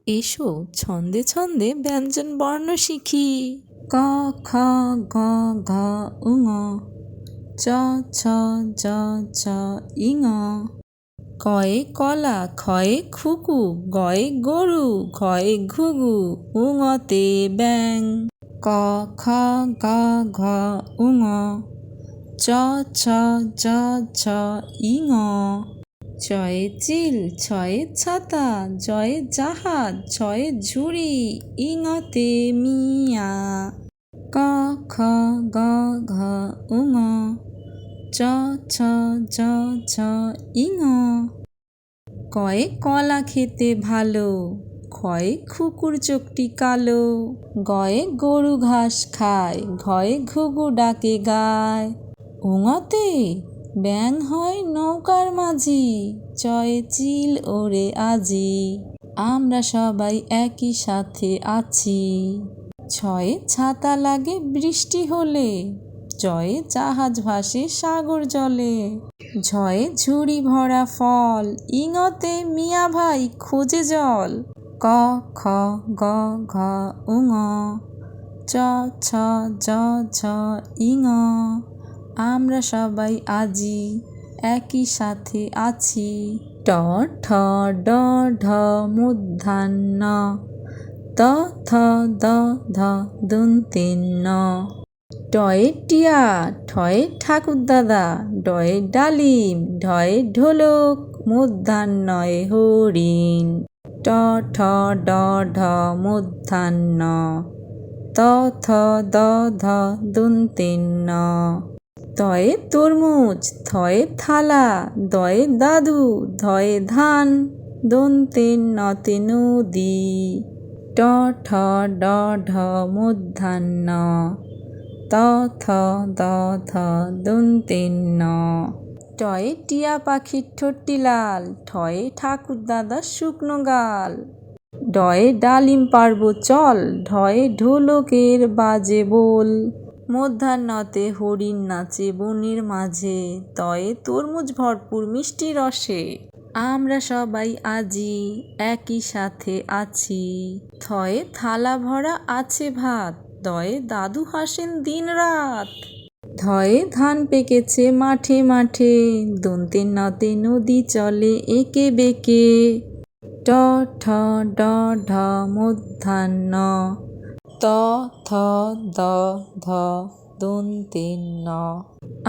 এসো ছন্দে ছন্দে ব্যঞ্জন বর্ণ শিখি। ক খ গ ঘ উঙ, চ ছ জ ছ ইঙ। কয়ে কলা, খয়ে খুকু, গয়ে গরু, ঘয়ে ঘুঘু, উঙতে ব্যাং। ক খ গ ঘ উঙ, চ ছ জ ছ ইঙ। চয়ে চিল, ছয়ে ছাতা, জয়ে জাহাজ, ছয়ে ঝুড়ি, ইঙতে মিয়া। ক খ গ ঘ উঙ, চ ছ জ ছ ইঙ। কয়ে কলা খেতে ভালো, খয়ে খুকুর চোখটি কালো, গয়ে গরু ঘাস খায়, ঘয়ে ঘুঘু ডাকে গায়। উঙতে ব্যাং হয় নৌকার মাঝি, চয়ে চিল ওরে আজি, আমরা সবাই একই সাথে আছি। ছয়ে ছাতা লাগে বৃষ্টি হলে, জয়ে জাহাজ ভাসে সাগর জলে, ঝয়ে ঝুড়ি ভরা ফল, ইঙতে মিয়া ভাই খোঁজে জল। ক খ গ ঘ উঙ, চ ছ জ ছ ইঙ। আমরা সবাই আজি একই সাথে আছি। ট ঠ ড ঢ মূর্ধন্য, ত থ দ ধ দন্তেন ন। টয়ে টিয়া, ঠয়ে ঠাকুরদাদা, ডয়ে ডালিম, ঢয়ে ঢোলক, মূর্ধন্যয়ে হরিণ। ট ঠ ড ঢ মূর্ধন্য, ত থ দ ধ দন্তেন ন। তয়ে তরমুজ, থয়ে থালা, দয়ে দাদু, ধয়ে ধান, দন্তেন নতে নদী। ট ঠ ড ঢ মূর্ধন্য, ত থ দ ধ দন্তেন ন। টয়ে টিয়া পাখির ঠোঁটটি লাল, ঠয়ে ঠাকুর দাদার শুকনো গাল, ডয়ে ডালিম পারবো চল, ঢয়ে ঢোলকের বাজে বোল। মূর্ধন্যতে হরিণ নাচে বনের মাঝে, তয়ে তরমুজ ভরপুর মিষ্টি রসে, আমরা সবাই আজি একই সাথে আছি। থয়ে থালা ভরা আছে ভাত, দয়ে দাদু হাসেন দিন রাত, ধয়ে ধান পেকেছে মাঠে মাঠে, দন্তেন নতে নদী চলে এঁকে বেঁকে। ট ঠ ড ঢ মূর্ধন্য, ত থ দ ধ দন্তেন ন।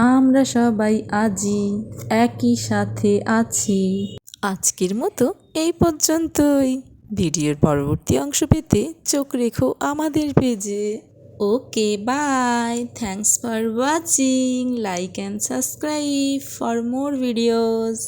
আমরা সবাই আজি একই সাথে আছি। আজকের মতো এই পর্যন্তই। ভিডিওর পরবর্তী অংশ পেতে চোখ রেখো আমাদের পেজে। Okay bye, thanks for watching, like and subscribe for more videos.